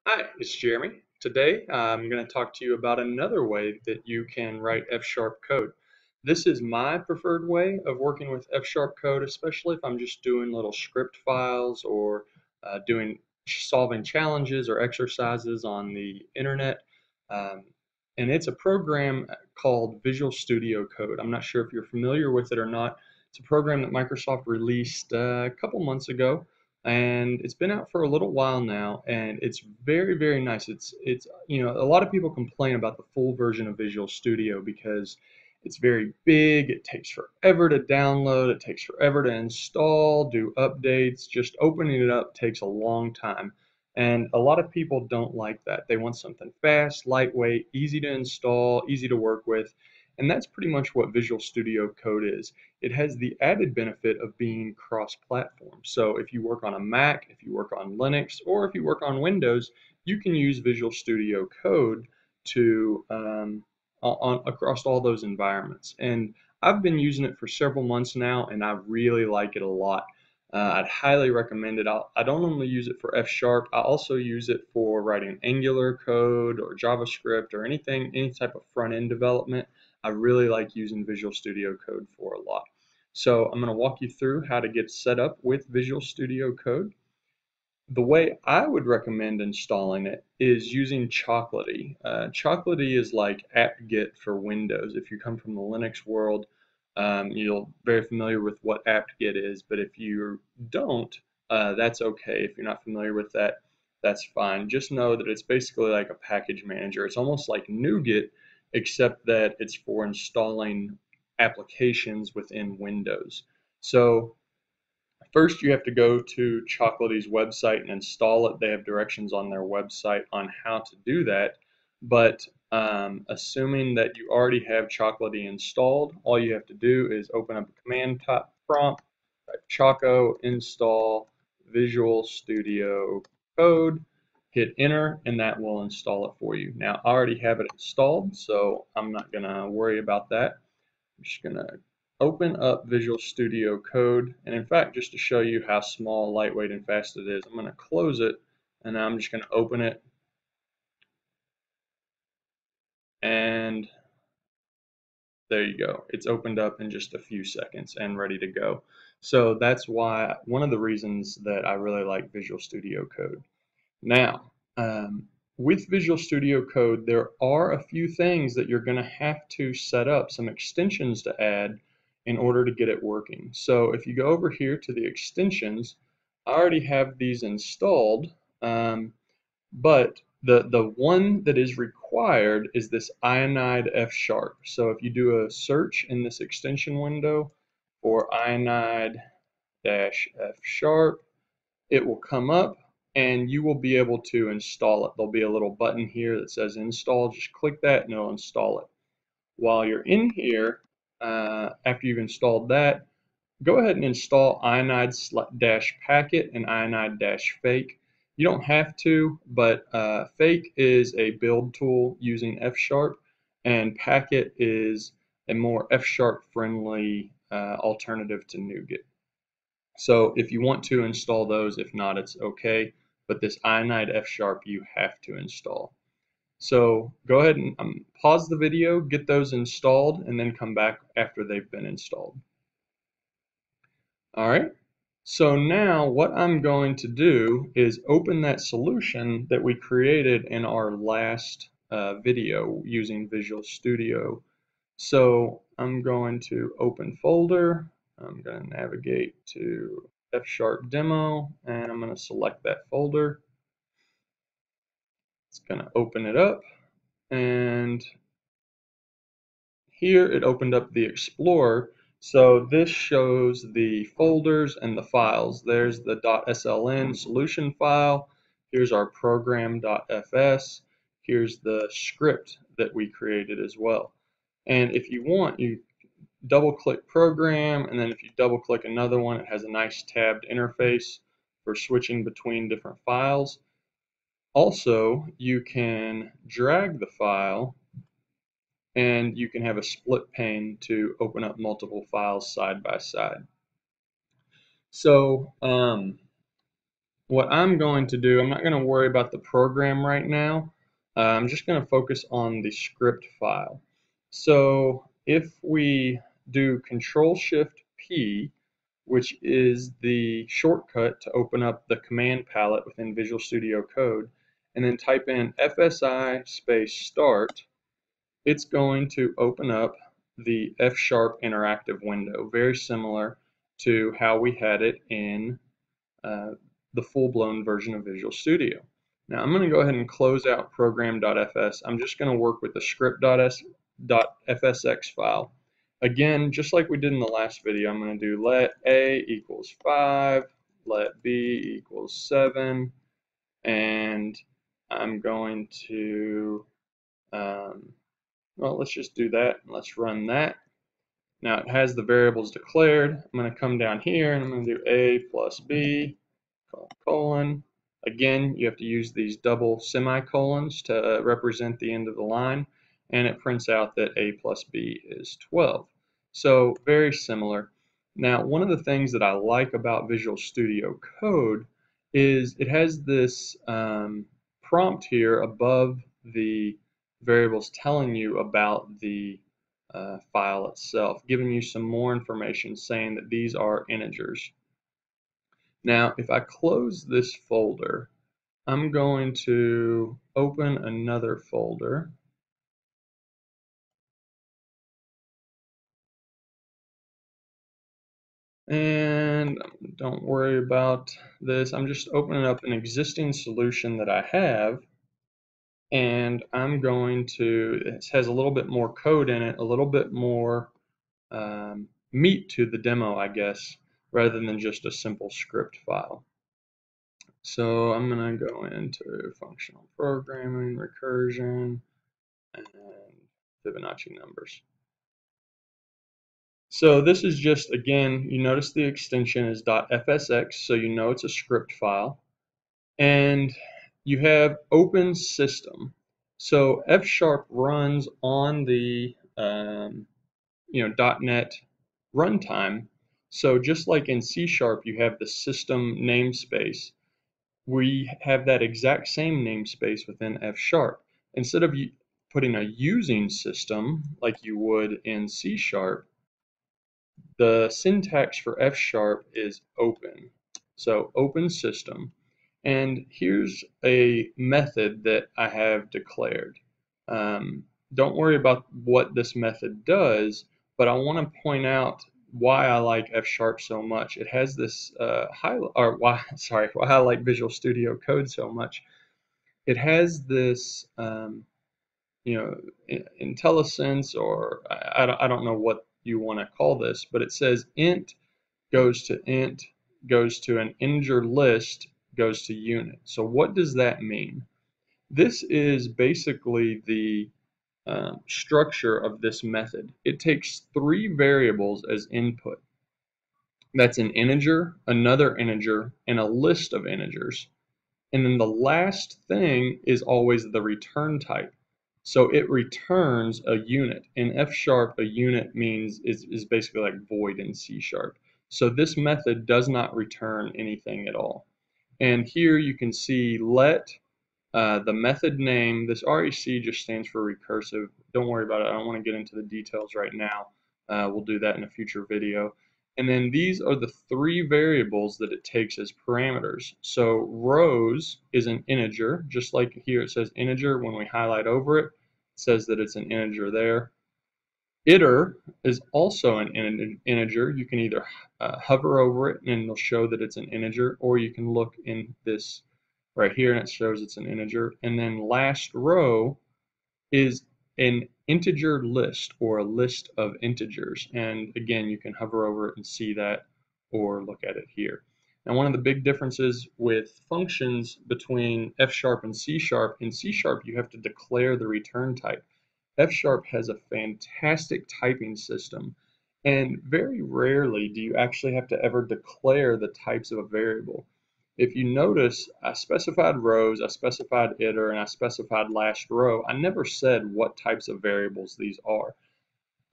Hi, it's Jeremy. Today I'm going to talk to you about another way that you can write F-sharp code. This is my preferred way of working with F-sharp code, especially if I'm just doing little script files or doing solving challenges or exercises on the internet. Um, and it's a program called Visual Studio Code. I'm not sure if you're familiar with it or not. It's a program that Microsoft released a couple months ago and it's been out for a little while now, and it's very nice. It's a lot of people complain about the full version of Visual Studio because it's very big, it takes forever to download, it takes forever to install, do updates. Just opening it up takes a long time, and a lot of people don't like that. They want something fast, lightweight, easy to install, easy to work with, and that's pretty much what Visual Studio Code is. It has the added benefit of being cross-platform. So if you work on a Mac, if you work on Linux, or if you work on Windows, you can use Visual Studio Code to across all those environments. And I've been using it for several months now, and I really like it a lot. I'd highly recommend it. I don't only use it for F Sharp. I also use it for writing Angular code or JavaScript or any type of front end development. I really like using Visual Studio Code for a lot. So I'm going to walk you through how to get set up with Visual Studio Code. The way I would recommend installing it is using Chocolatey. Chocolatey is like apt-get for Windows. If you come from the Linux world, you're very familiar with what apt-get is, but if you don't, that's okay. If you're not familiar with that, that's fine. Just know that it's basically like a package manager. It's almost like NuGet, except that it's for installing applications within Windows. So first, you have to go to Chocolaty's website and install it. They have directions on their website on how to do that. But assuming that you already have Chocolatey installed, all you have to do is open up a command prompt, type Choco install Visual Studio Code, hit enter, and that will install it for you. Now, I already have it installed, so I'm not going to worry about that. I'm just going to open up Visual Studio Code. And in fact, just to show you how small, lightweight, and fast it is, I'm going to close it. And now I'm just going to open it. And there you go. It's opened up in just a few seconds and ready to go. So that's why one of the reasons that I really like Visual Studio Code. Now, with Visual Studio Code, there are a few things that you're going to have to set up, some extensions to add in order to get it working. So if you go over here to the extensions, I already have these installed, but the one that is required is this Ionide F sharp. So if you do a search in this extension window for Ionide F sharp, it will come up and you will be able to install it. There'll be a little button here that says install. Just click that and it'll install it. While you're in here, after you've installed that, go ahead and install ionide-packet and ionide-fake. You don't have to, but fake is a build tool using F sharp, and packet is a more F sharp friendly alternative to NuGet. So if you want to install those, if not, it's okay. But this Ionide F sharp you have to install. So go ahead and pause the video, get those installed, and then come back after they've been installed. All right. So now what I'm going to do is open that solution that we created in our last video using Visual Studio. So I'm going to open folder. I'm going to navigate to F sharp demo and I'm going to select that folder. It's going to open it up and here it opened up the Explorer. So this shows the folders and the files. There's the .sln solution file. Here's our program.fs. Here's the script that we created as well. And if you want, you double click program, and then if you double click another one, it has a nice tabbed interface for switching between different files. Also, you can drag the file and you can have a split pane to open up multiple files side by side. So what I'm going to do, I'm not going to worry about the program right now. I'm just going to focus on the script file. So if we do Control Shift P, which is the shortcut to open up the command palette within Visual Studio Code, and then type in FSI space start, it's going to open up the F# interactive window, very similar to how we had it in uh, the full-blown version of Visual Studio. Now I'm going to go ahead and close out program.fs. I'm just going to work with the script.fsx file. Again, just like we did in the last video, I'm going to do let a equals 5, let b equals 7, and I'm going to, well, let's just do that. Let's run that. Now it has the variables declared. I'm going to come down here and I'm going to do a plus b colon. Again, you have to use these double semicolons to represent the end of the line, and it prints out that a plus b is 12. So very similar. Now, one of the things that I like about Visual Studio Code is it has this prompt here above the variables telling you about the file itself, giving you some more information saying that these are integers. Now, if I close this folder, I'm going to open another folder. And don't worry about this. I'm just opening up an existing solution that I have. And I'm going to, it has a little bit more code in it, a little bit more meat to the demo, I guess, rather than just a simple script file. So I'm going to go into functional programming, recursion, and Fibonacci numbers. So this is just, again, you notice the extension is .fsx, so you know it's a script file. And you have open system. So F# runs on the .NET runtime. So just like in C# you have the system namespace, we have that exact same namespace within F#. Instead of putting a using system like you would in C#, the syntax for F# is open. So open system. And here's a method that I have declared. Don't worry about what this method does, but I want to point out why I like F# so much. It has this why I like Visual Studio Code so much. It has this IntelliSense, or I don't know what you want to call this, but it says int goes to int, goes to an integer list, goes to unit. So what does that mean? This is basically the structure of this method. It takes 3 variables as input. That's an integer, another integer, and a list of integers. And then the last thing is always the return type. So it returns a unit. In F#, a unit means is basically like void in C#. So this method does not return anything at all. And here you can see let the method name. This REC just stands for recursive. Don't worry about it. I don't want to get into the details right now. We'll do that in a future video. And then these are the 3 variables that it takes as parameters. So rows is an integer, just like here it says integer. When we highlight over it, it says that it's an integer there. Iter is also an integer. You can either hover over it and it'll show that it's an integer, or you can look in this right here and it shows it's an integer. And then last row is an integer list, or a list of integers. And again, you can hover over it and see that, or look at it here. Now, one of the big differences with functions between F# and C#, in C# you have to declare the return type. F# has a fantastic typing system, and very rarely do you actually have to ever declare the types of a variable. If you notice, I specified rows, I specified iter, and I specified last row. I never said what types of variables these are.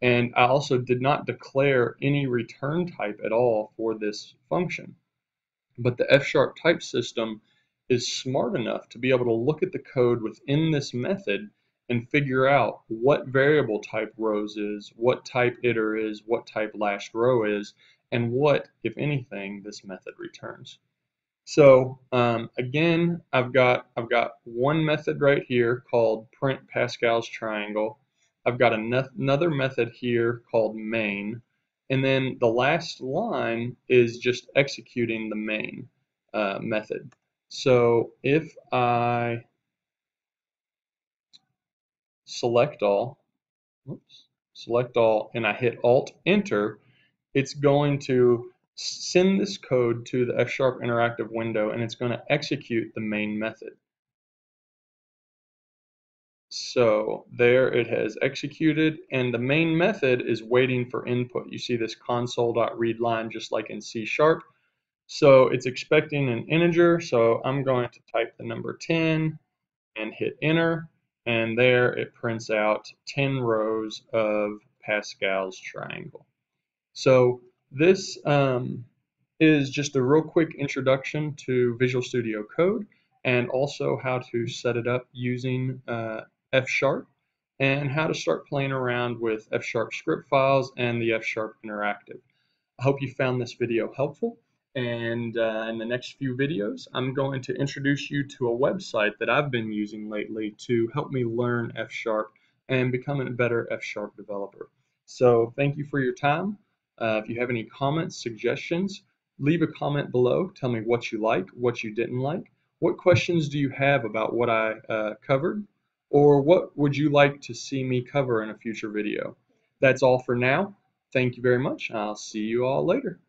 And I also did not declare any return type at all for this function. But the F# type system is smart enough to be able to look at the code within this method and figure out what variable type rows is, what type iter is, what type last row is, and what, if anything, this method returns. So again, I've got one method right here called print Pascal's triangle. I've got another method here called main, and then the last line is just executing the main method. So if I select all, select all, and I hit Alt Enter, it's going to send this code to the F# interactive window, and it's going to execute the main method. So there it has executed, and the main method is waiting for input. You see this console.readLine just like in C#. So it's expecting an integer, so I'm going to type the number 10 and hit enter, and there it prints out 10 rows of Pascal's triangle. So this is just a real quick introduction to Visual Studio Code and also how to set it up using F# and how to start playing around with F# script files and the F# interactive. I hope you found this video helpful, and in the next few videos I'm going to introduce you to a website that I've been using lately to help me learn F# and become a better F# developer. So thank you for your time. If you have any comments, suggestions, leave a comment below. Tell me what you liked, what you didn't like. What questions do you have about what I covered? Or what would you like to see me cover in a future video? That's all for now. Thank you very much. I'll see you all later.